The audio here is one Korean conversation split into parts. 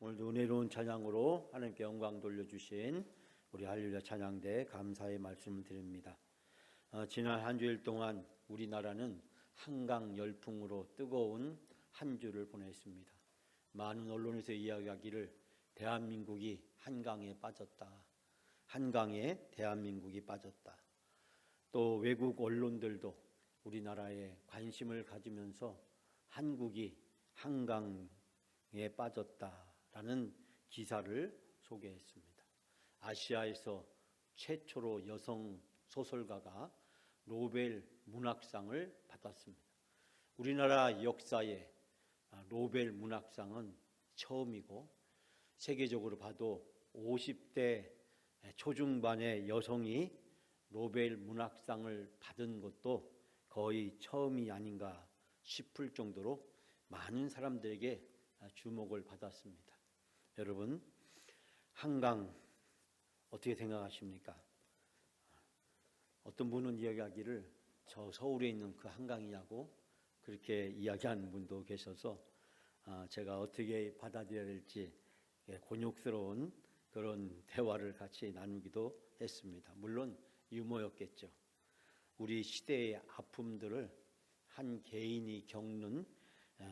오늘도 은혜로운 찬양으로 하나님께 영광 돌려주신 우리 할렐루야 찬양대 감사의 말씀을 드립니다. 지난 한 주일 동안 우리나라는 한강 열풍으로 뜨거운 한 주를 보냈습니다. 많은 언론에서 이야기하기를 대한민국이 한강에 빠졌다. 한강에 대한민국이 빠졌다. 또 외국 언론들도 우리나라에 관심을 가지면서 한국이 한강에 빠졌다라는 기사를 소개했습니다. 아시아에서 최초로 여성 소설가가 노벨 문학상을 받았습니다. 우리나라 역사에 노벨 문학상은 처음이고 세계적으로 봐도 50대 초중반의 여성이 노벨 문학상을 받은 것도 거의 처음이 아닌가 싶을 정도로 많은 사람들에게 주목을 받았습니다. 여러분, 한강 어떻게 생각하십니까? 어떤 분은 이야기하기를 저 서울에 있는 그 한강이냐고 그렇게 이야기하는 분도 계셔서 제가 어떻게 받아들여야 될지 곤욕스러운 그런 대화를 같이 나누기도 했습니다. 물론 유머였겠죠. 우리 시대의 아픔들을 한 개인이 겪는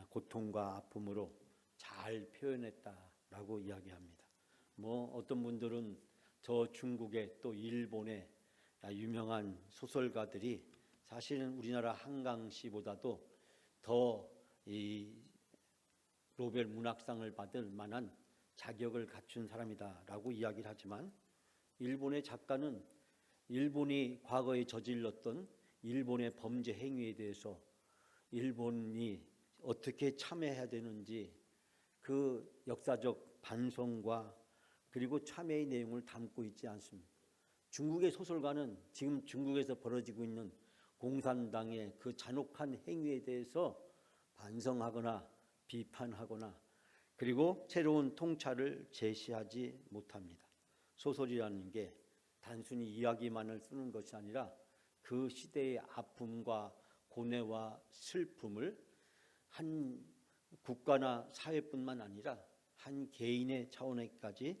고통과 아픔으로 잘 표현했다라고 이야기합니다. 어떤 분들은 저 중국의 또 일본의 유명한 소설가들이 사실은 우리나라 한강시보다도 더 이 노벨 문학상을 받을 만한 자격을 갖춘 사람이다라고 이야기를 하지만 일본의 작가는 일본이 과거에 저질렀던 일본의 범죄 행위에 대해서 일본이 어떻게 참여해야 되는지 그 역사적 반성과 그리고 참여의 내용을 담고 있지 않습니다. 중국의 소설가는 지금 중국에서 벌어지고 있는 공산당의 그 잔혹한 행위에 대해서 반성하거나 비판하거나 그리고 새로운 통찰을 제시하지 못합니다. 소설이라는 게 단순히 이야기만을 쓰는 것이 아니라 그 시대의 아픔과 고뇌와 슬픔을 한 국가나 사회뿐만 아니라 한 개인의 차원에까지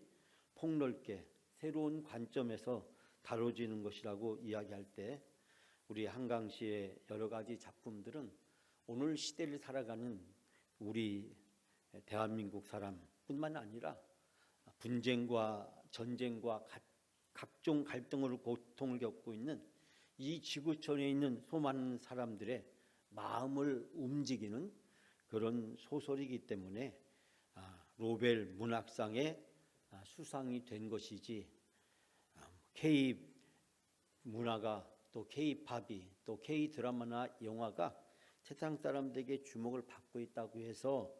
폭넓게 새로운 관점에서 다뤄지는 것이라고 이야기할 때 우리 한강시의 여러 가지 작품들은 오늘 시대를 살아가는 우리 대한민국 사람뿐만 아니라 분쟁과 전쟁과 각종 갈등으로 고통을 겪고 있는 이 지구촌에 있는 수많은 사람들의 마음을 움직이는 그런 소설이기 때문에 노벨 문학상에 수상이 된 것이지 K 문화가 또 K 팝이 또 K 드라마나 영화가 세상 사람들에게 주목을 받고 있다고 해서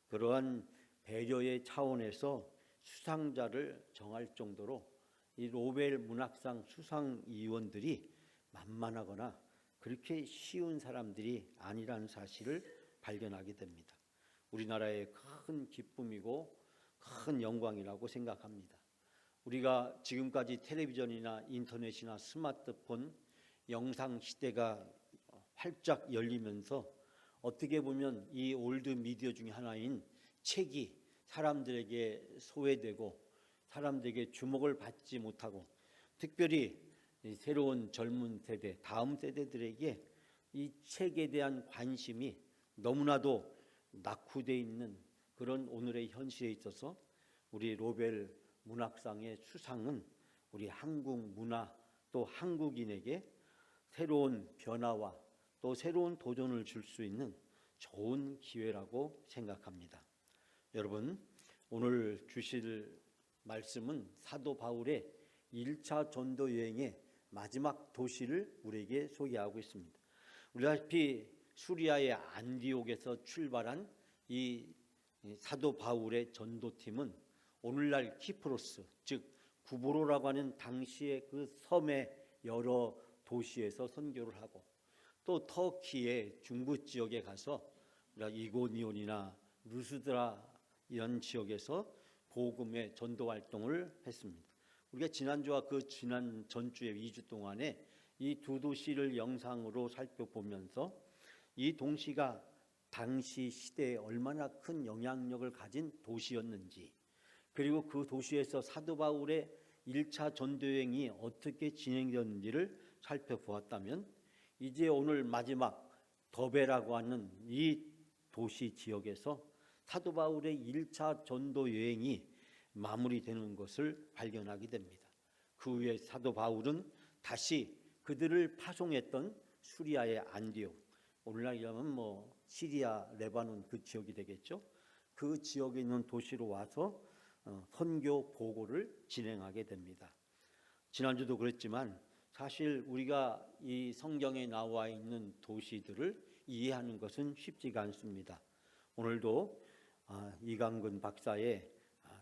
그러한 배려의 차원에서 수상자를 정할 정도로 이 노벨 문학상 수상위원들이 만만하거나 그렇게 쉬운 사람들이 아니라는 사실을 발견하게 됩니다. 우리나라의 큰 기쁨이고 큰 영광이라고 생각합니다. 우리가 지금까지 텔레비전이나 인터넷이나 스마트폰 영상 시대가 활짝 열리면서 어떻게 보면 이 올드 미디어 중에 하나인 책이 사람들에게 소외되고 사람들에게 주목을 받지 못하고 특별히 새로운 젊은 세대, 다음 세대들에게 이 책에 대한 관심이 너무나도 낙후되어 있는 그런 오늘의 현실에 있어서 우리 노벨 문학상의 수상은 우리 한국 문화 또 한국인에게 새로운 변화와 또 새로운 도전을 줄 수 있는 좋은 기회라고 생각합니다. 여러분, 오늘 주실 말씀은 사도 바울의 1차 전도 여행의 마지막 도시를 우리에게 소개하고 있습니다. 우리가 알다시피 수리아의 안디옥에서 출발한 이 사도 바울의 전도팀은 오늘날 키프로스, 즉 구브로라고 하는 당시의 그 섬의 여러 도시에서 선교를 하고 또 터키의 중부 지역에 가서 이고니온이나 루스드라 이런 지역에서 복음의 전도 활동을 했습니다. 우리가 지난주와 그 지난 전주에 2주 동안에 이 두 도시를 영상으로 살펴보면서 이 동시가 당시 시대에 얼마나 큰 영향력을 가진 도시였는지 그리고 그 도시에서 사도 바울의 1차 전도 여행이 어떻게 진행되었는지를 살펴보았다면 이제 오늘 마지막 더베라고 하는 이 도시 지역에서 사도 바울의 1차 전도 여행이 마무리되는 것을 발견하게 됩니다. 그 후에 사도 바울은 다시 그들을 파송했던 수리아의 안디옥, 오늘날이라면 시리아, 레바논 그 지역이 되겠죠. 그 지역에 있는 도시로 와서 선교 보고를 진행하게 됩니다. 지난주도 그랬지만 사실 우리가 이 성경에 나와 있는 도시들을 이해하는 것은 쉽지가 않습니다. 오늘도 이강근 박사의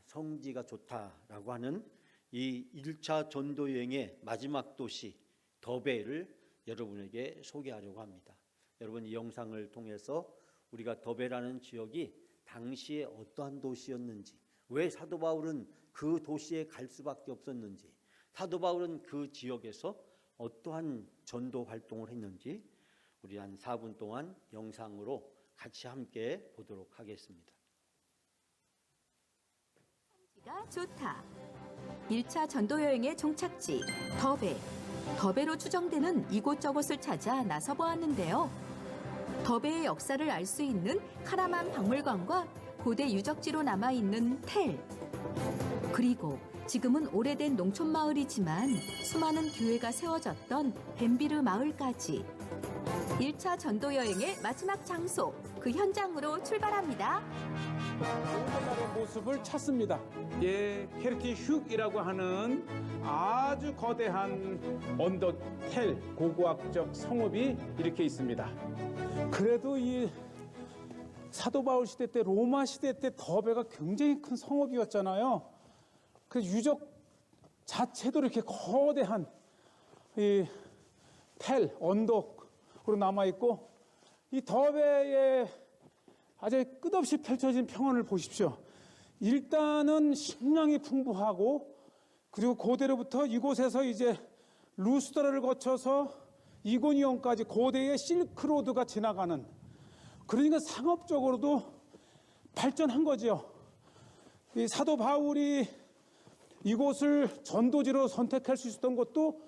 성지가 좋다라고 하는 이 1차 전도 여행의 마지막 도시 더베를 여러분에게 소개하려고 합니다. 여러분, 이 영상을 통해서 우리가 더베라는 지역이 당시에 어떠한 도시였는지, 왜 사도 바울은 그 도시에 갈 수밖에 없었는지, 사도 바울은 그 지역에서 어떠한 전도 활동을 했는지 우리 한 4분 동안 영상으로 같이 함께 보도록 하겠습니다. 성지가 좋다. 1차 전도 여행의 종착지 더베. 더베로 추정되는 이곳저곳을 찾아 나서 보았는데요. 더베의 역사를 알 수 있는 카라만 박물관과 고대 유적지로 남아있는 텔, 그리고 지금은 오래된 농촌 마을이지만 수많은 교회가 세워졌던 벤비르 마을까지 1차 전도 여행의 마지막 장소, 그 현장으로 출발합니다. 오늘날의 모습을 찾습니다. 케르티 흉이라고 하는 아주 거대한 언덕 텔, 고고학적 성읍이 이렇게 있습니다. 그래도 이 사도 바울 시대 때, 로마 시대 때 더베가 굉장히 큰 성읍이었잖아요. 그 유적 자체도 이렇게 거대한 이 텔, 언덕으로 남아있고, 이 더베의 아주 끝없이 펼쳐진 평원을 보십시오. 일단은 식량이 풍부하고, 그리고 고대로부터 이곳에서 이제 루스드라를 거쳐서 이고니온까지 고대의 실크로드가 지나가는, 그러니까 상업적으로도 발전한 거죠. 이 사도 바울이 이곳을 전도지로 선택할 수 있었던 것도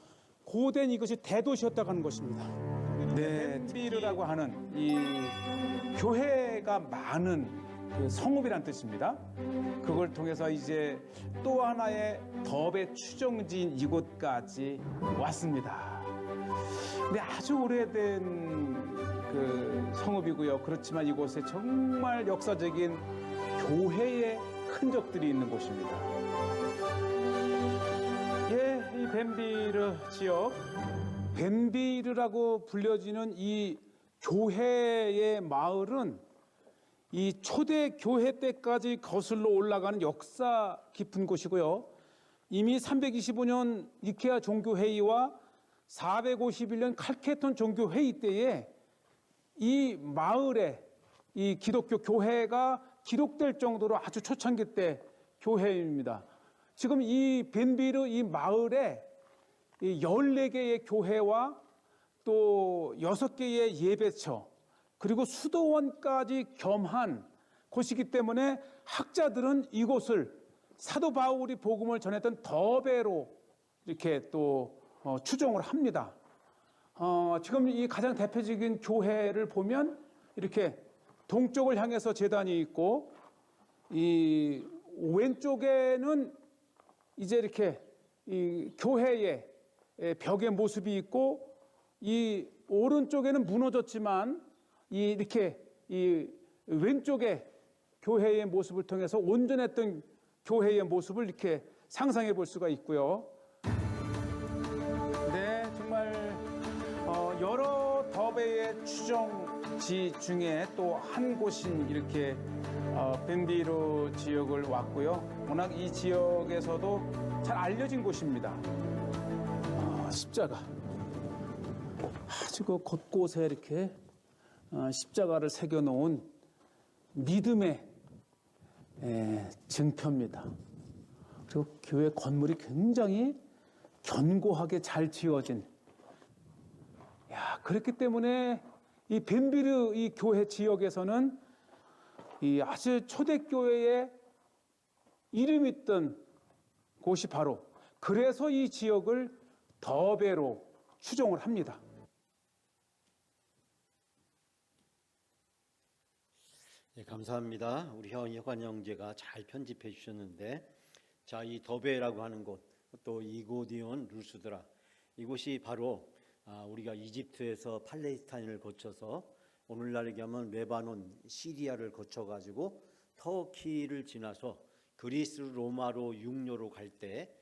고된 이것이 대도시였다고 하는 것입니다. 벤비르라고 하는 이 교회가 많은 그 성읍이란 뜻입니다. 그걸 통해서 이제 또 하나의 더베 추정지인 이곳까지 왔습니다. 근데 아주 오래된 그 성읍이고요. 그렇지만 이곳에 정말 역사적인 교회의 흔적들이 있는 곳입니다. 이 벤비르 지역, 벤비르라고 불려지는 이 교회의 마을은 이 초대 교회 때까지 거슬러 올라가는 역사 깊은 곳이고요. 이미 325년 니케아 종교회의와 451년 칼케톤 종교회의 때에 이 마을에 이 기독교 교회가 기록될 정도로 아주 초창기 때 교회입니다. 지금 이 벤비르 이 마을에 14개의 교회와 또 6개의 예배처, 그리고 수도원까지 겸한 곳이기 때문에 학자들은 이곳을 사도 바울이 복음을 전했던 더베로 이렇게 또 추정을 합니다. 지금 이 가장 대표적인 교회를 보면 이렇게 동쪽을 향해서 제단이 있고, 이 왼쪽에는 이제 이렇게 이 교회의 벽의 모습이 있고, 이 오른쪽에는 무너졌지만 이렇게 이 왼쪽의 교회의 모습을 통해서 온전했던 교회의 모습을 이렇게 상상해 볼 수가 있고요. 네, 정말 여러 더베의 추정지 중에 또 한 곳인 이렇게 벤비르 지역을 왔고요. 워낙 이 지역에서도 잘 알려진 곳입니다. 십자가, 아주 그 곳곳에 이렇게 십자가를 새겨놓은 믿음의 증표입니다. 그리고 교회 건물이 굉장히 견고하게 잘 지어진, 그렇기 때문에 이 벤비르 이 교회 지역에서는 이 아주 초대교회의 이름 있던 곳이 바로, 그래서 이 지역을 더베로 추종을 합니다. 네, 감사합니다. 우리 혁관 형제가 잘 편집해 주셨는데, 자, 이 더베라고 하는 곳, 또 이고디온, 루스드라, 이곳이 바로 우리가 이집트에서 팔레스타인을 거쳐서 오늘날 얘기하면 레바논, 시리아를 거쳐가지고 터키를 지나서 그리스 로마로 육로로 갈 때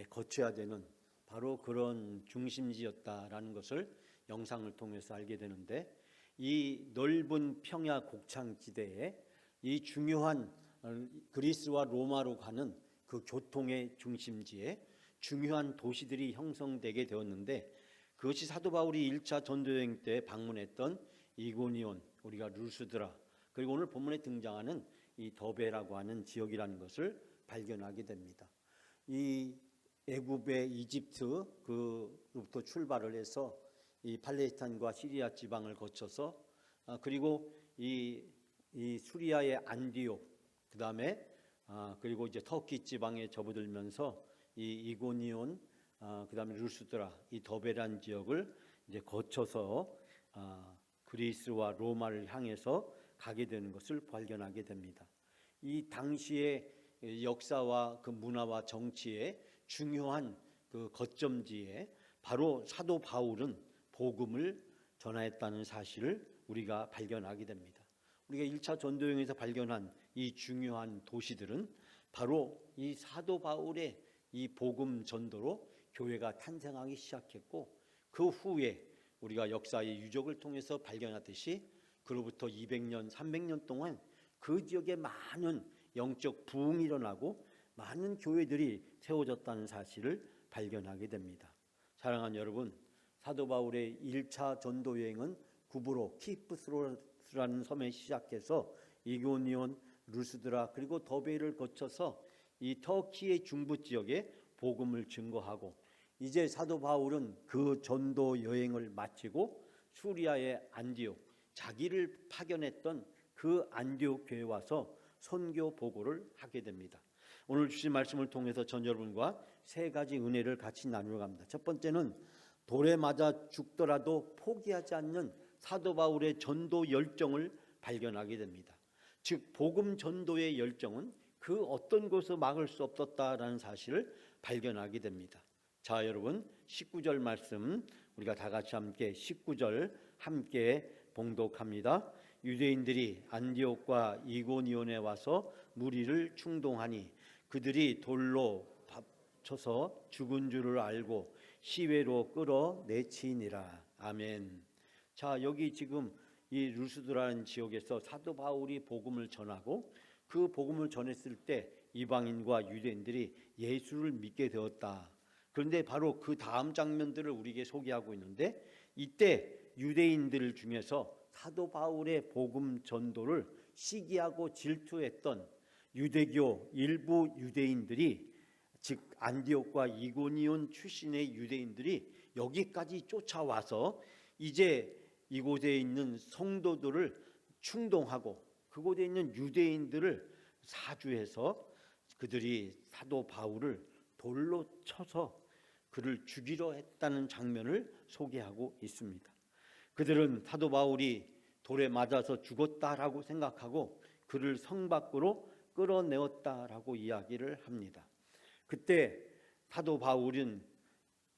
거쳐야 되는 바로 그런 중심지였다라는 것을 영상을 통해서 알게 되는데, 이 넓은 평야 곡창지대에 이 중요한 그리스와 로마로 가는 그 교통의 중심지에 중요한 도시들이 형성되게 되었는데, 그것이 사도 바울이 1차 전도여행 때 방문했던 이고니온, 우리가 루스드라, 그리고 오늘 본문에 등장하는 이 더베라고 하는 지역이라는 것을 발견하게 됩니다. 이 애굽의 이집트 그로부터 출발을 해서 이 팔레스타인과 시리아 지방을 거쳐서 그리고 이 수리아의 안디옥, 그다음에 그리고 이제 터키 지방에 접어들면서 이 이고니온, 그다음에 루스드라, 이 더베란 지역을 이제 거쳐서 그리스와 로마를 향해서 가게 되는 것을 발견하게 됩니다. 이 당시의 역사와 그 문화와 정치의 중요한 그 거점지에 바로 사도 바울은 복음을 전하였다는 사실을 우리가 발견하게 됩니다. 우리가 1차 전도여행에서 발견한 이 중요한 도시들은 바로 이 사도 바울의 이 복음 전도로 교회가 탄생하기 시작했고, 그 후에 우리가 역사의 유적을 통해서 발견하듯이 그로부터 200년, 300년 동안 그 지역에 많은 영적 부흥이 일어나고 많은 교회들이 세워졌다는 사실을 발견하게 됩니다. 사랑하는 여러분, 사도 바울의 1차 전도 여행은 구브로 키프스로스라는 섬에 시작해서 이고니온, 루스드라, 그리고 더베를 거쳐서 이 터키의 중부 지역에 복음을 증거하고, 이제 사도 바울은 그 전도 여행을 마치고 수리아의 안디옥, 자기를 파견했던 그 안디옥 교회에 와서 선교 보고를 하게 됩니다. 오늘 주신 말씀을 통해서 전 여러분과 세 가지 은혜를 같이 나누어 갑니다. 첫 번째는 돌에 맞아 죽더라도 포기하지 않는 사도 바울의 전도 열정을 발견하게 됩니다. 즉 복음 전도의 열정은 그 어떤 것을 막을 수 없었다라는 사실을 발견하게 됩니다. 자, 여러분 19절 말씀 우리가 다 같이 함께 19절 함께 봉독합니다. 유대인들이 안디옥과 이고니온에 와서 무리를 충동하니 그들이 돌로 쳐서 죽은 줄을 알고 시외로 끌어내치니라. 아멘. 자, 여기 지금 이 루스드라는 지역에서 사도 바울이 복음을 전하고 그 복음을 전했을 때 이방인과 유대인들이 예수를 믿게 되었다. 그런데 바로 그 다음 장면들을 우리에게 소개하고 있는데, 이때 유대인들 중에서 사도 바울의 복음 전도를 시기하고 질투했던 유대교 일부 유대인들이, 즉 안디옥과 이고니온 출신의 유대인들이 여기까지 쫓아와서 이제 이곳에 있는 성도들을 충동하고 그곳에 있는 유대인들을 사주해서 그들이 사도 바울을 돌로 쳐서 그를 죽이려 했다는 장면을 소개하고 있습니다. 그들은 사도 바울이 돌에 맞아서 죽었다라고 생각하고 그를 성 밖으로 끌어내었다라고 이야기를 합니다. 그때 사도 바울은,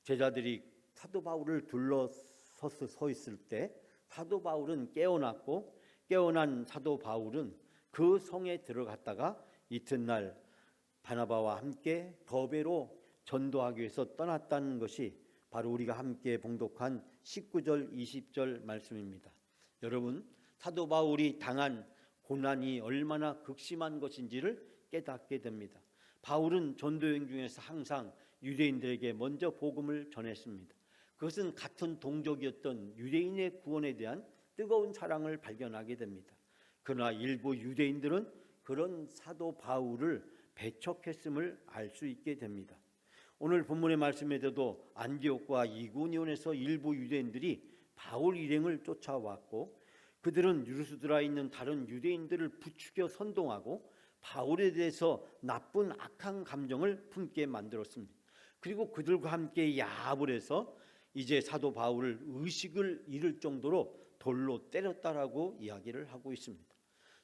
제자들이 사도 바울을 둘러서 서 있을 때 사도 바울은 깨어났고, 깨어난 사도 바울은 그 성에 들어갔다가 이튿날 바나바와 함께 더베로 전도하기 위해서 떠났다는 것이 바로 우리가 함께 봉독한 19절 20절 말씀입니다. 여러분, 사도 바울이 당한 고난이 얼마나 극심한 것인지를 깨닫게 됩니다. 바울은 전도여행 중에서 항상 유대인들에게 먼저 복음을 전했습니다. 그것은 같은 동족이었던 유대인의 구원에 대한 뜨거운 사랑을 발견하게 됩니다. 그러나 일부 유대인들은 그런 사도 바울을 배척했음을 알 수 있게 됩니다. 오늘 본문의 말씀에도 안디옥과 이고니온에서 일부 유대인들이 바울 일행을 쫓아왔고, 그들은 루스드라에 있는 다른 유대인들을 부추겨 선동하고 바울에 대해서 나쁜 악한 감정을 품게 만들었습니다. 그리고 그들과 함께 야합을 해서 이제 사도 바울을 의식을 잃을 정도로 돌로 때렸다라고 이야기를 하고 있습니다.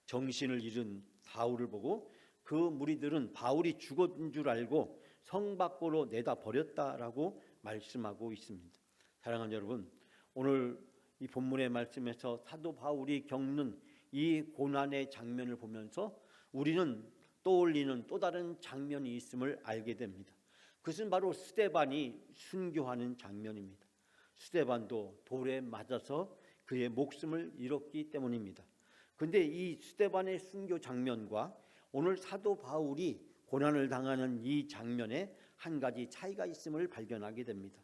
정신을 잃은 바울을 보고 그 무리들은 바울이 죽은 줄 알고 성 밖으로 내다 버렸다라고 말씀하고 있습니다. 사랑하는 여러분, 오늘 이 본문의 말씀에서 사도 바울이 겪는 이 고난의 장면을 보면서 우리는 떠올리는 또 다른 장면이 있음을 알게 됩니다. 그것은 바로 스데반이 순교하는 장면입니다. 스데반도 돌에 맞아서 그의 목숨을 잃었기 때문입니다. 그런데 이 스데반의 순교 장면과 오늘 사도 바울이 고난을 당하는 이 장면에 한 가지 차이가 있음을 발견하게 됩니다.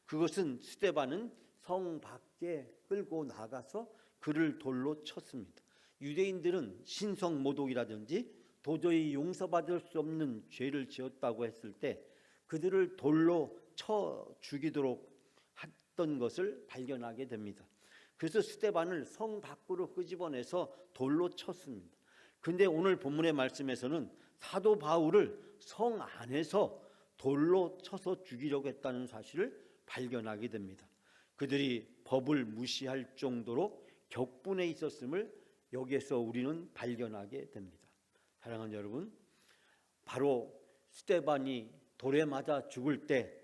그것은 스데반은 성 밖에 끌고 나가서 그를 돌로 쳤습니다. 유대인들은 신성 모독이라든지 도저히 용서받을 수 없는 죄를 지었다고 했을 때 그들을 돌로 쳐 죽이도록 했던 것을 발견하게 됩니다. 그래서 스데반을 성 밖으로 끄집어내서 돌로 쳤습니다. 그런데 오늘 본문의 말씀에서는 사도 바울을 성 안에서 돌로 쳐서 죽이려고 했다는 사실을 발견하게 됩니다. 그들이 법을 무시할 정도로 격분해 있었음을 여기에서 우리는 발견하게 됩니다. 사랑하는 여러분, 바로 스데반이 돌에 맞아 죽을 때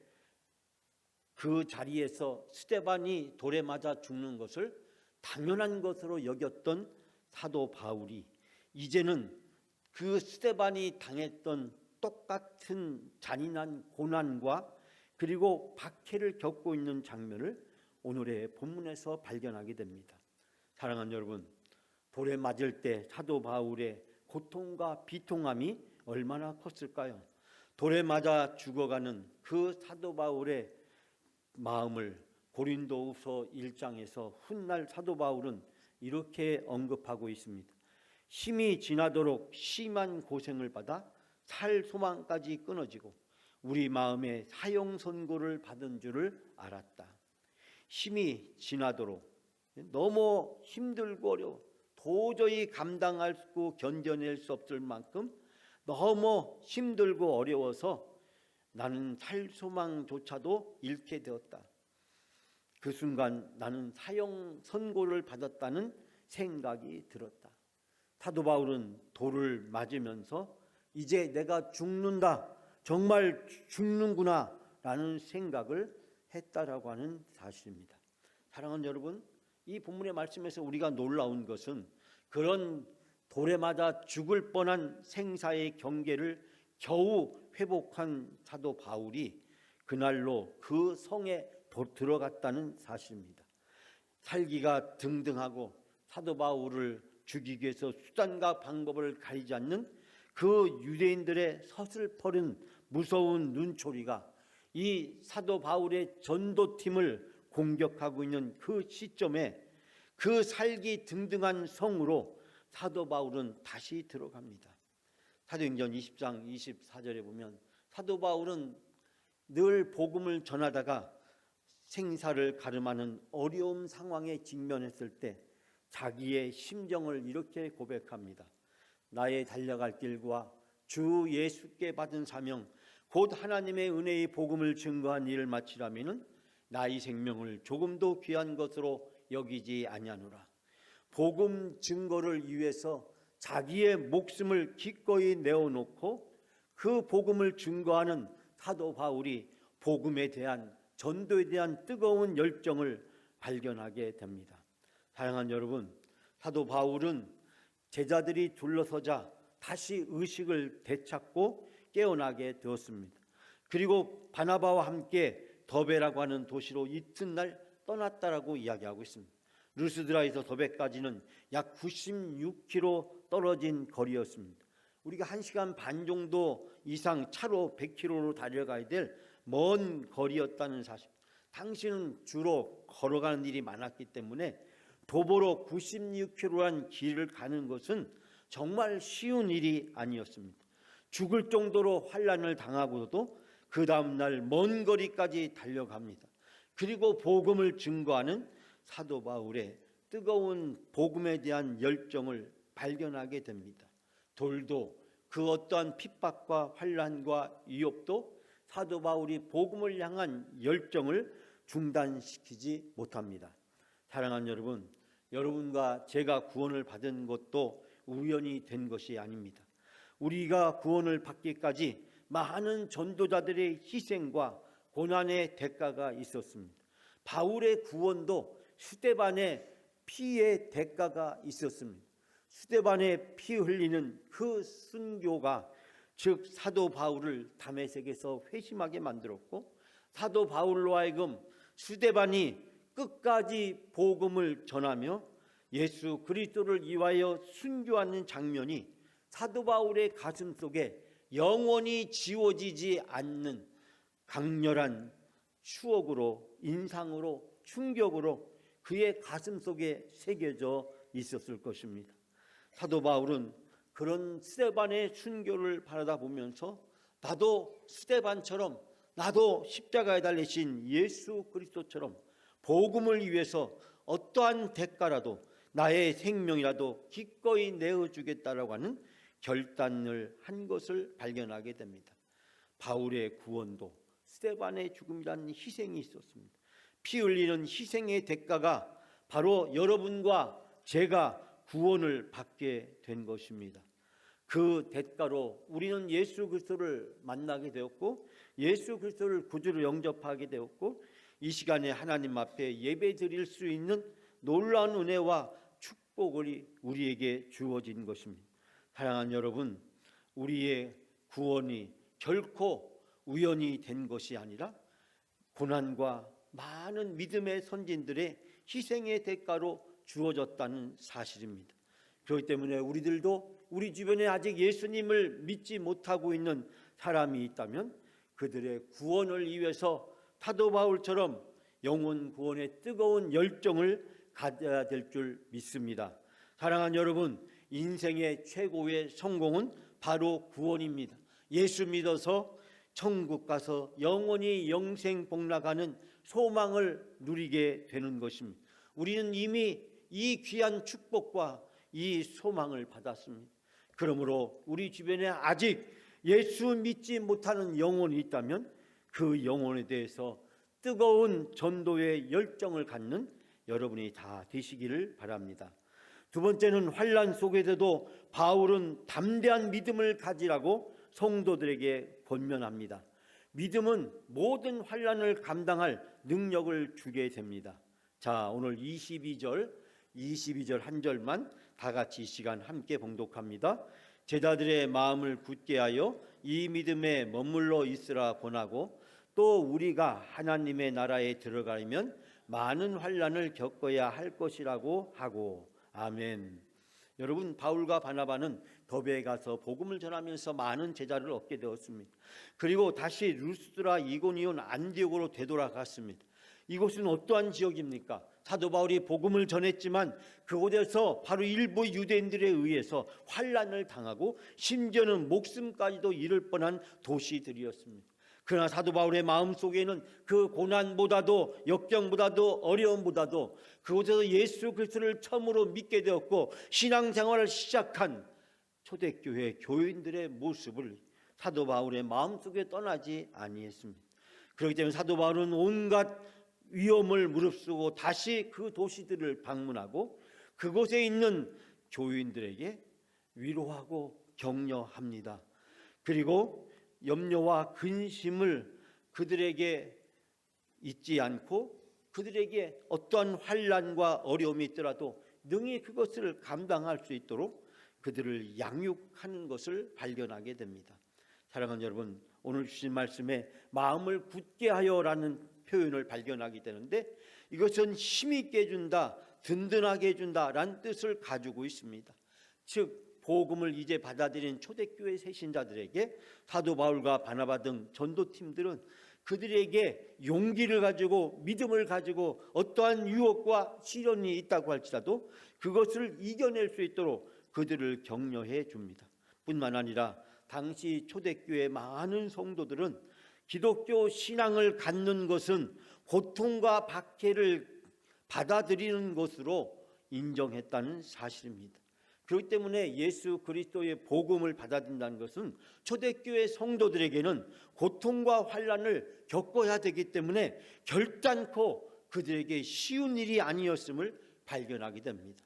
그 자리에서 스데반이 돌에 맞아 죽는 것을 당연한 것으로 여겼던 사도 바울이 이제는 그 스데반이 당했던 똑같은 잔인한 고난과 그리고 박해를 겪고 있는 장면을 오늘의 본문에서 발견하게 됩니다. 사랑하는 여러분, 돌에 맞을 때 사도 바울의 고통과 비통함이 얼마나 컸을까요? 돌에 맞아 죽어가는 그 사도 바울의 마음을 고린도후서 1장에서 훗날 사도 바울은 이렇게 언급하고 있습니다. 힘이 지나도록 심한 고생을 받아 살 소망까지 끊어지고 우리 마음에 사형 선고를 받은 줄을 알았다. 힘이 지나도록 너무 힘들고 어려워 도저히 감당하고 견뎌낼 수 없을 만큼 너무 힘들고 어려워서 나는 살 소망조차도 잃게 되었다. 그 순간 나는 사형 선고를 받았다는 생각이 들었다. 사도 바울은 돌을 맞으면서 이제 내가 죽는다, 정말 죽는구나 라는 생각을 했다라고 하는 사실입니다. 사랑하는 여러분, 이 본문의 말씀에서 우리가 놀라운 것은 그런 돌에 맞아 죽을 뻔한 생사의 경계를 겨우 회복한 사도 바울이 그날로 그 성에 들어갔다는 사실입니다. 살기가 등등하고 사도 바울을 죽이기 위해서 수단과 방법을 가리지 않는 그 유대인들의 서슬퍼른 무서운 눈초리가 이 사도 바울의 전도팀을 공격하고 있는 그 시점에 그 살기 등등한 성으로 사도 바울은 다시 들어갑니다. 사도행전 20장 24절에 보면 사도 바울은 늘 복음을 전하다가 생사를 가름하는 어려운 상황에 직면했을 때 자기의 심정을 이렇게 고백합니다. 나의 달려갈 길과 주 예수께 받은 사명 곧 하나님의 은혜의 복음을 증거한 일을 마치라면은 나의 생명을 조금도 귀한 것으로 여기지 아니하노라. 복음 증거를 위해서 자기의 목숨을 기꺼이 내어놓고 그 복음을 증거하는 사도 바울이 복음에 대한 전도에 대한 뜨거운 열정을 발견하게 됩니다. 사랑하는 여러분, 사도 바울은 제자들이 둘러서자 다시 의식을 되찾고 깨어나게 되었습니다. 그리고 바나바와 함께 더베라고 하는 도시로 이튿날 떠났다라고 이야기하고 있습니다. 루스드라에서 더베까지는 약 96km 떨어진 거리였습니다. 우리가 1시간 반 정도 이상 차로 100km로 달려가야 될 먼 거리였다는 사실. 당시는 주로 걸어가는 일이 많았기 때문에 도보로 96km란 길을 가는 것은 정말 쉬운 일이 아니었습니다. 죽을 정도로 환난을 당하고도 그 다음날 먼 거리까지 달려갑니다. 그리고 복음을 증거하는 사도 바울의 뜨거운 복음에 대한 열정을 발견하게 됩니다. 돌도 그 어떠한 핍박과 환난과 위협도 사도 바울이 복음을 향한 열정을 중단시키지 못합니다. 사랑하는 여러분, 여러분과 제가 구원을 받은 것도 우연히 된 것이 아닙니다. 우리가 구원을 받기까지 많은 전도자들의 희생과 고난의 대가가 있었습니다. 바울의 구원도 스데반의 피의 대가가 있었습니다. 스데반의 피 흘리는 그 순교가 즉 사도 바울을 다메섹에서 회심하게 만들었고, 사도 바울로 하여금 스데반이 끝까지 복음을 전하며 예수 그리스도를 위하여 순교하는 장면이 사도 바울의 가슴 속에 영원히 지워지지 않는 강렬한 추억으로, 인상으로, 충격으로 그의 가슴 속에 새겨져 있었을 것입니다. 사도 바울은 그런 스데반의 순교를 바라다 보면서 나도 스데반처럼, 나도 십자가에 달리신 예수 그리스도처럼 복음을 위해서 어떠한 대가라도, 나의 생명이라도 기꺼이 내어주겠다라고 하는 결단을 한 것을 발견하게 됩니다. 바울의 구원도 스데반의 죽음이라는 희생이 있었습니다. 피 흘리는 희생의 대가가 바로 여러분과 제가 구원을 받게 된 것입니다. 그 대가로 우리는 예수 그리스도를 만나게 되었고, 예수 그리스도를 구주로 영접하게 되었고, 이 시간에 하나님 앞에 예배드릴 수 있는 놀라운 은혜와 축복이 우리에게 주어진 것입니다. 사랑하는 여러분, 우리의 구원이 결코 우연히 된 것이 아니라 고난과 많은 믿음의 선진들의 희생의 대가로 주어졌다는 사실입니다. 그렇기 때문에 우리들도 우리 주변에 아직 예수님을 믿지 못하고 있는 사람이 있다면 그들의 구원을 위해서 사도 바울처럼 영혼 구원의 뜨거운 열정을 가져야 될 줄 믿습니다. 사랑하는 여러분, 인생의 최고의 성공은 바로 구원입니다. 예수 믿어서 천국 가서 영원히 영생 복락하는 소망을 누리게 되는 것입니다. 우리는 이미 이 귀한 축복과 이 소망을 받았습니다. 그러므로 우리 주변에 아직 예수 믿지 못하는 영혼이 있다면 그 영혼에 대해서 뜨거운 전도의 열정을 갖는 여러분이 다 되시기를 바랍니다. 두 번째는 환난 속에서도 바울은 담대한 믿음을 가지라고 성도들에게 권면합니다. 믿음은 모든 환난을 감당할 능력을 주게 됩니다. 자, 오늘 22절 한 절만 다 같이 이 시간 함께 봉독합니다. 제자들의 마음을 굳게 하여 이 믿음에 머물러 있으라 권하고, 또 우리가 하나님의 나라에 들어가려면 많은 환난을 겪어야 할 것이라고 하고. 아멘. 여러분, 바울과 바나바는 더베에 가서 복음을 전하면서 많은 제자를 얻게 되었습니다. 그리고 다시 루스드라, 이고니온, 안디옥으로 되돌아갔습니다. 이곳은 어떠한 지역입니까? 사도 바울이 복음을 전했지만 그곳에서 바로 일부 유대인들에 의해서 환난을 당하고 심지어는 목숨까지도 잃을 뻔한 도시들이었습니다. 그러나 사도 바울의 마음속에는 그 고난보다도, 역경보다도, 어려움보다도 그곳에서 예수 그리스도를 처음으로 믿게 되었고 신앙생활을 시작한 초대교회 교인들의 모습을 사도 바울의 마음속에 떠나지 아니했습니다. 그렇기 때문에 사도 바울은 온갖 위험을 무릅쓰고 다시 그 도시들을 방문하고 그곳에 있는 교인들에게 위로하고 격려합니다. 그리고 염려와 근심을 그들에게 잊지 않고 그들에게 어떠한 환난과 어려움이 있더라도 능히 그것을 감당할 수 있도록 그들을 양육하는 것을 발견하게 됩니다. 사랑하는 여러분, 오늘 주신 말씀에 마음을 굳게 하여라는 표현을 발견하게 되는데 이것은 힘있게 해준다, 든든하게 해준다라는 뜻을 가지고 있습니다. 즉 복음을 이제 받아들인 초대교회 새신자들에게 사도 바울과 바나바 등 전도팀들은 그들에게 용기를 가지고 믿음을 가지고 어떠한 유혹과 시련이 있다고 할지라도 그것을 이겨낼 수 있도록 그들을 격려해 줍니다. 뿐만 아니라 당시 초대교회 많은 성도들은 기독교 신앙을 갖는 것은 고통과 박해를 받아들이는 것으로 인정했다는 사실입니다. 그렇기 때문에 예수 그리스도의 복음을 받아들인다는 것은 초대교회 성도들에게는 고통과 환난을 겪어야 되기 때문에 결단코 그들에게 쉬운 일이 아니었음을 발견하게 됩니다.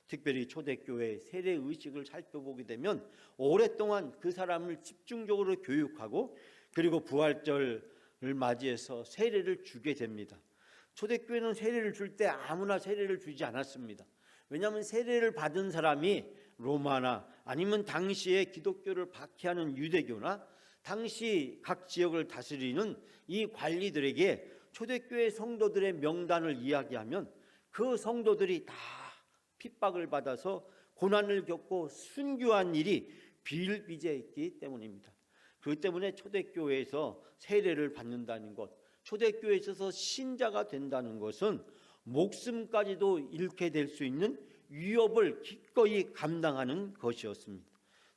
특별히 초대교회의 세례의식을 살펴보게 되면 오랫동안 그 사람을 집중적으로 교육하고 그리고 부활절을 맞이해서 세례를 주게 됩니다. 초대교회는 세례를 줄 때 아무나 세례를 주지 않았습니다. 왜냐하면 세례를 받은 사람이 로마나 아니면 당시에 기독교를 박해하는 유대교나 당시 각 지역을 다스리는 이 관리들에게 초대교회 성도들의 명단을 이야기하면 그 성도들이 다 핍박을 받아서 고난을 겪고 순교한 일이 비일비재했기 때문입니다. 그렇기 때문에 초대교회에서 세례를 받는다는 것, 초대교회에 있어서 신자가 된다는 것은 목숨까지도 잃게 될 수 있는 위협을 기꺼이 감당하는 것이었습니다.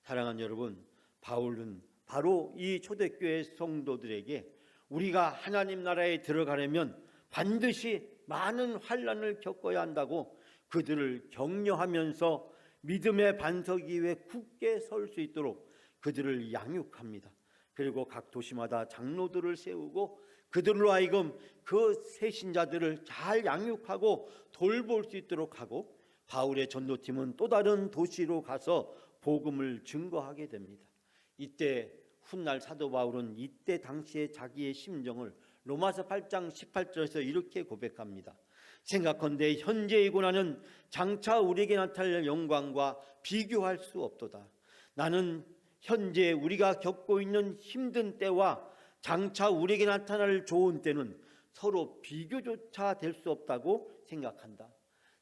사랑하는 여러분, 바울은 바로 이 초대교회 성도들에게 우리가 하나님 나라에 들어가려면 반드시 많은 환난을 겪어야 한다고 그들을 격려하면서 믿음의 반석 위에 굳게 설 수 있도록 그들을 양육합니다. 그리고 각 도시마다 장로들을 세우고 그들로 하여금 그 새신자들을 잘 양육하고 돌볼 수 있도록 하고 바울의 전도팀은 또 다른 도시로 가서 복음을 증거하게 됩니다. 이때 훗날 사도 바울은 이때 당시의 자기의 심정을 로마서 8장 18절에서 이렇게 고백합니다. 생각컨대 현재의 고난은 장차 우리에게 나타날 영광과 비교할 수 없도다. 나는 현재 우리가 겪고 있는 힘든 때와 장차 우리에게 나타날 좋은 때는 서로 비교조차 될 수 없다고 생각한다.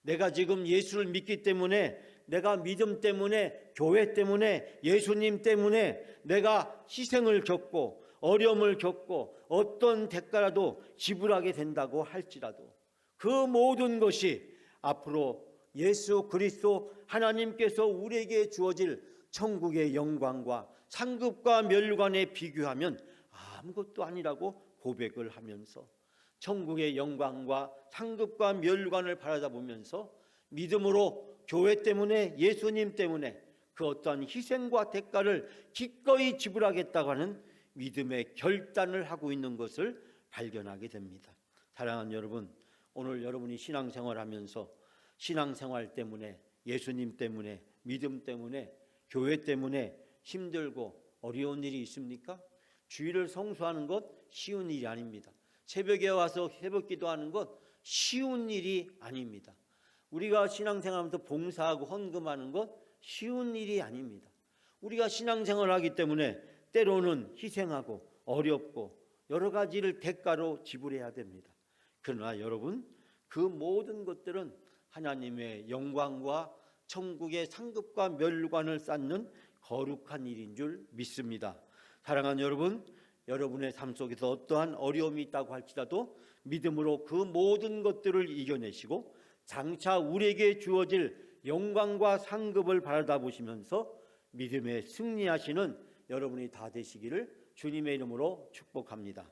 내가 지금 예수를 믿기 때문에, 내가 믿음 때문에, 교회 때문에, 예수님 때문에 내가 희생을 겪고 어려움을 겪고 어떤 대가라도 지불하게 된다고 할지라도 그 모든 것이 앞으로 예수 그리스도 하나님께서 우리에게 주어질 천국의 영광과 상급과 멸관에 비교하면 아무것도 아니라고 고백을 하면서 천국의 영광과 상급과 멸관을 바라다보면서 믿음으로 교회 때문에 예수님 때문에 그 어떠한 희생과 대가를 기꺼이 지불하겠다고 하는 믿음의 결단을 하고 있는 것을 발견하게 됩니다. 사랑하는 여러분, 오늘 여러분이 신앙생활하면서 신앙생활 때문에 예수님 때문에 믿음 때문에 교회 때문에 힘들고 어려운 일이 있습니까? 주일을 성수하는 것 쉬운 일이 아닙니다. 새벽에 와서 새벽 기도하는 것 쉬운 일이 아닙니다. 우리가 신앙생활하면서 봉사하고 헌금하는 것 쉬운 일이 아닙니다. 우리가 신앙생활을 하기 때문에 때로는 희생하고 어렵고 여러 가지를 대가로 지불해야 됩니다. 그러나 여러분, 그 모든 것들은 하나님의 영광과 천국의 상급과 멸관을 쌓는 거룩한 일인 줄 믿습니다. 사랑하는 여러분, 여러분의 삶 속에서 어떠한 어려움이 있다고 할지라도 믿음으로 그 모든 것들을 이겨내시고 장차 우리에게 주어질 영광과 상급을 바라보시면서 믿음에 승리하시는 여러분이 다 되시기를 주님의 이름으로 축복합니다.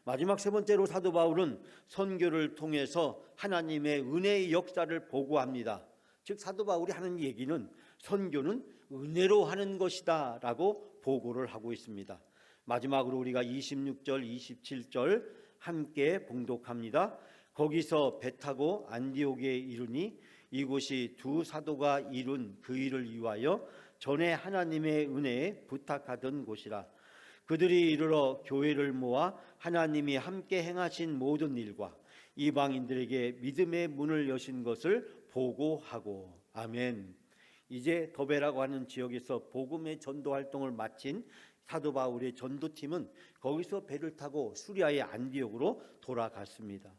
마지막 세 번째로 사도 바울은 선교를 통해서 하나님의 은혜의 역사를 보고합니다. 즉 사도 바울이 하는 얘기는 선교는 은혜로 하는 것이다 라고 보고를 하고 있습니다. 마지막으로 우리가 26절 27절 함께 봉독합니다. 거기서 배 타고 안디옥에 이르니 이곳이 두 사도가 이룬 그 일을 위하여 전에 하나님의 은혜에 부탁하던 곳이라. 그들이 이르러 교회를 모아 하나님이 함께 행하신 모든 일과 이방인들에게 믿음의 문을 여신 것을 보고하고. 아멘. 이제 더베라고 하는 지역에서 복음의 전도 활동을 마친 사도 바울의 전도팀은 거기서 배를 타고 수리아의 안디옥으로 돌아갔습니다.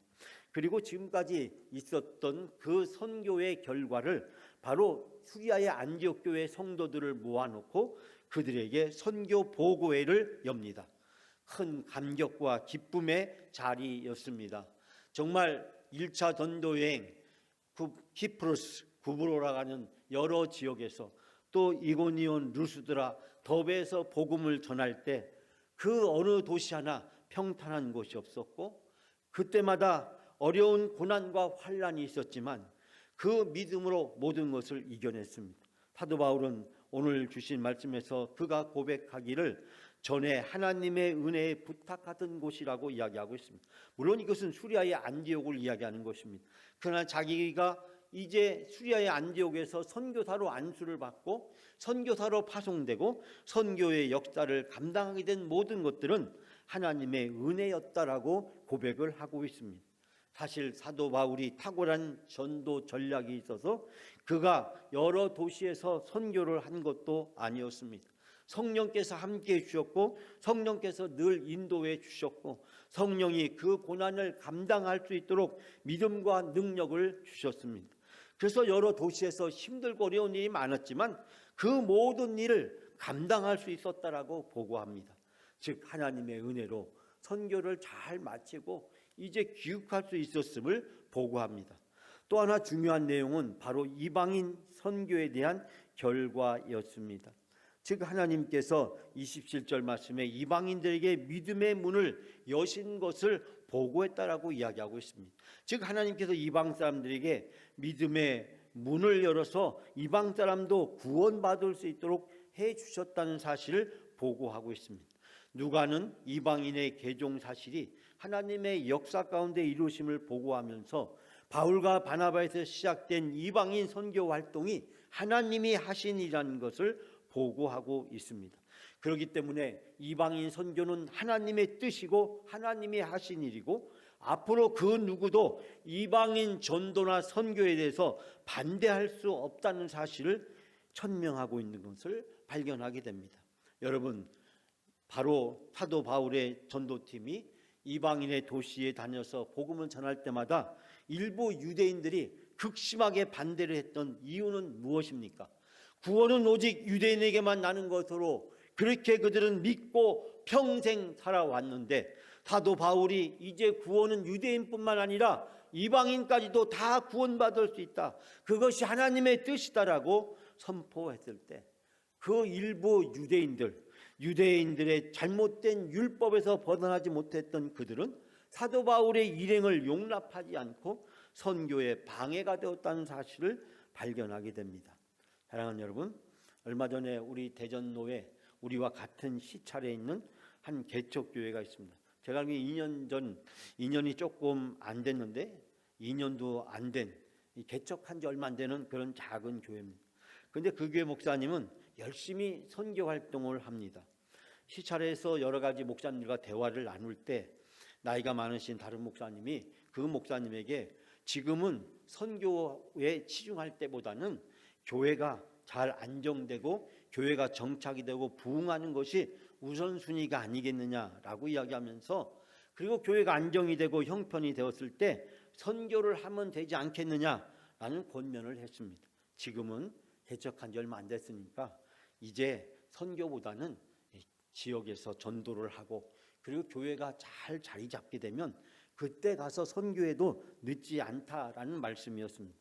그리고 지금까지 있었던 그 선교의 결과를 바로 수리아의 안디옥 교회 성도들을 모아놓고 그들에게 선교 보고회를 엽니다. 큰 감격과 기쁨의 자리였습니다. 정말 1차 전도 여행 키프로스, 구브로라 가는 여러 지역에서 또 이고니온, 루스드라, 더베에서 복음을 전할 때 그 어느 도시 하나 평탄한 곳이 없었고 그때마다 어려운 고난과 환난이 있었지만 그 믿음으로 모든 것을 이겨냈습니다. 사도 바울은 오늘 주신 말씀에서 그가 고백하기를 전에 하나님의 은혜에 부탁하던 곳이라고 이야기하고 있습니다. 물론 이것은 수리아의 안디옥을 이야기하는 것입니다. 그러나 자기가 이제 수리아의 안디옥에서 선교사로 안수를 받고 선교사로 파송되고 선교의 역사를 감당하게 된 모든 것들은 하나님의 은혜였다라고 고백을 하고 있습니다. 사실 사도 바울이 탁월한 전도 전략이 있어서 그가 여러 도시에서 선교를 한 것도 아니었습니다. 성령께서 함께해 주셨고 성령께서 늘 인도해 주셨고 성령이 그 고난을 감당할 수 있도록 믿음과 능력을 주셨습니다. 그래서 여러 도시에서 힘들고 어려운 일이 많았지만 그 모든 일을 감당할 수 있었다라고 보고합니다. 즉 하나님의 은혜로 선교를 잘 마치고 이제 귀국할 수 있었음을 보고합니다. 또 하나 중요한 내용은 바로 이방인 선교에 대한 결과였습니다. 즉 하나님께서 27절 말씀에 이방인들에게 믿음의 문을 여신 것을 보고했다라고 이야기하고 있습니다. 즉 하나님께서 이방 사람들에게 믿음의 문을 열어서 이방 사람도 구원받을 수 있도록 해 주셨다는 사실을 보고하고 있습니다. 누가는 이방인의 개종 사실이 하나님의 역사 가운데 이루심을 보고하면서 바울과 바나바에서 시작된 이방인 선교 활동이 하나님이 하신 일이라는 것을 보고하고 있습니다. 그렇기 때문에 이방인 선교는 하나님의 뜻이고 하나님이 하신 일이고 앞으로 그 누구도 이방인 전도나 선교에 대해서 반대할 수 없다는 사실을 천명하고 있는 것을 발견하게 됩니다. 여러분, 바로 사도 바울의 전도팀이 이방인의 도시에 다녀서 복음을 전할 때마다 일부 유대인들이 극심하게 반대를 했던 이유는 무엇입니까? 구원은 오직 유대인에게만 나는 것으로 그렇게 그들은 믿고 평생 살아왔는데 사도 바울이 이제 구원은 유대인뿐만 아니라 이방인까지도 다 구원받을 수 있다. 그것이 하나님의 뜻이다라고 선포했을 때 그 일부 유대인들의 잘못된 율법에서 벗어나지 못했던 그들은 사도 바울의 일행을 용납하지 않고 선교에 방해가 되었다는 사실을 발견하게 됩니다. 사랑하는 여러분, 얼마 전에 우리 대전로에 우리와 같은 시찰에 있는 한 개척교회가 있습니다. 제가 알기로 2년이 조금 안 됐는데 2년도 안 된 개척한 지 얼마 안 되는 그런 작은 교회입니다. 그런데 그 교회 목사님은 열심히 선교 활동을 합니다. 시찰에서 여러 가지 목사님들과 대화를 나눌 때 나이가 많으신 다른 목사님이 그 목사님에게 지금은 선교에 치중할 때보다는 교회가 잘 안정되고 교회가 정착이 되고 부흥하는 것이 우선순위가 아니겠느냐라고 이야기하면서 그리고 교회가 안정이 되고 형편이 되었을 때 선교를 하면 되지 않겠느냐라는 권면을 했습니다. 지금은 개척한 지 얼마 안 됐으니까 이제 선교보다는 지역에서 전도를 하고 그리고 교회가 잘 자리 잡게 되면 그때 가서 선교해도 늦지 않다라는 말씀이었습니다.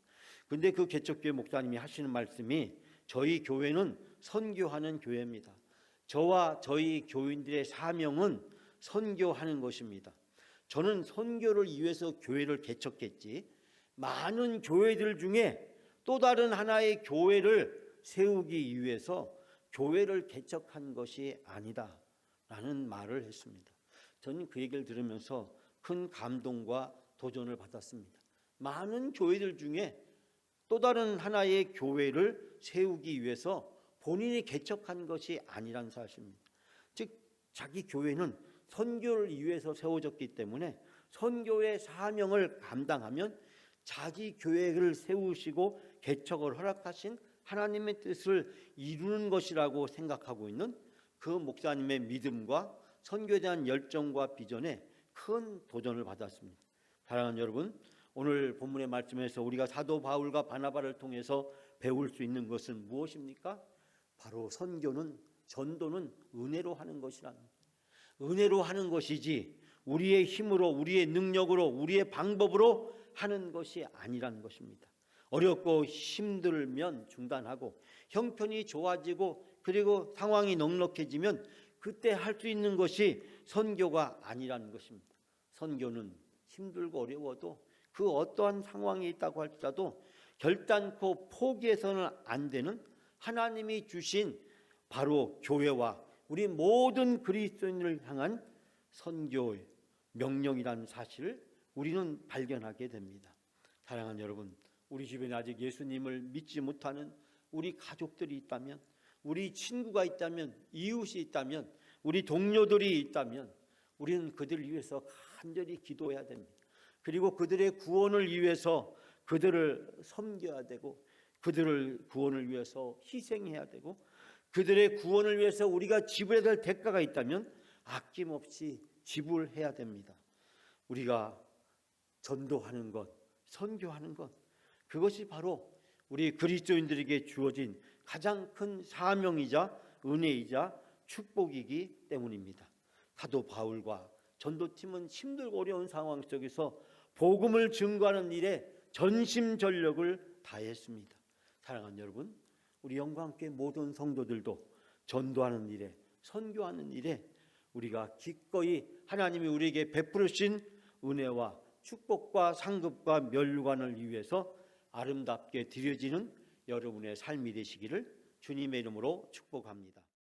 그런데 그 개척교회 목사님이 하시는 말씀이 저희 교회는 선교하는 교회입니다. 저와 저희 교인들의 사명은 선교하는 것입니다. 저는 선교를 위해서 교회를 개척했지 많은 교회들 중에 또 다른 하나의 교회를 세우기 위해서 교회를 개척한 것이 아니다 라는 말을 했습니다. 저는 그 얘기를 들으면서 큰 감동과 도전을 받았습니다. 많은 교회들 중에 또 다른 하나의 교회를 세우기 위해서 본인이 개척한 것이 아니란 사실입니다. 즉 자기 교회는 선교를 위해서 세워졌기 때문에 선교의 사명을 감당하면 자기 교회를 세우시고 개척을 허락하신 하나님의 뜻을 이루는 것이라고 생각하고 있는 그 목사님의 믿음과 선교에 대한 열정과 비전에 큰 도전을 받았습니다. 사랑하는 여러분, 오늘 본문의 말씀에서 우리가 사도 바울과 바나바를 통해서 배울 수 있는 것은 무엇입니까? 바로 선교는 전도는 은혜로 하는 것이라는 은혜로 하는 것이지 우리의 힘으로 우리의 능력으로 우리의 방법으로 하는 것이 아니라는 것입니다. 어렵고 힘들면 중단하고 형편이 좋아지고 그리고 상황이 넉넉해지면 그때 할 수 있는 것이 선교가 아니라는 것입니다. 선교는 힘들고 어려워도 그 어떠한 상황이 있다고 할지라도 결단코 포기해서는 안 되는 하나님이 주신 바로 교회와 우리 모든 그리스도인을 향한 선교의 명령이라는 사실을 우리는 발견하게 됩니다. 사랑하는 여러분, 우리 주변에 아직 예수님을 믿지 못하는 우리 가족들이 있다면, 우리 친구가 있다면, 이웃이 있다면, 우리 동료들이 있다면 우리는 그들을 위해서 간절히 기도해야 됩니다. 그리고 그들의 구원을 위해서 그들을 섬겨야 되고, 그들을 구원을 위해서 희생해야 되고, 그들의 구원을 위해서 우리가 지불해야 될 대가가 있다면 아낌없이 지불해야 됩니다. 우리가 전도하는 것, 선교하는 것, 그것이 바로 우리 그리스도인들에게 주어진 가장 큰 사명이자 은혜이자 축복이기 때문입니다. 사도 바울과 전도팀은 힘들고 어려운 상황 속에서 복음을 증거하는 일에 전심전력을 다했습니다. 사랑하는 여러분, 우리 영광교회 모든 성도들도 전도하는 일에, 선교하는 일에 우리가 기꺼이 하나님이 우리에게 베푸르신 은혜와 축복과 상급과 멸관을 위해서 아름답게 드려지는 여러분의 삶이 되시기를 주님의 이름으로 축복합니다.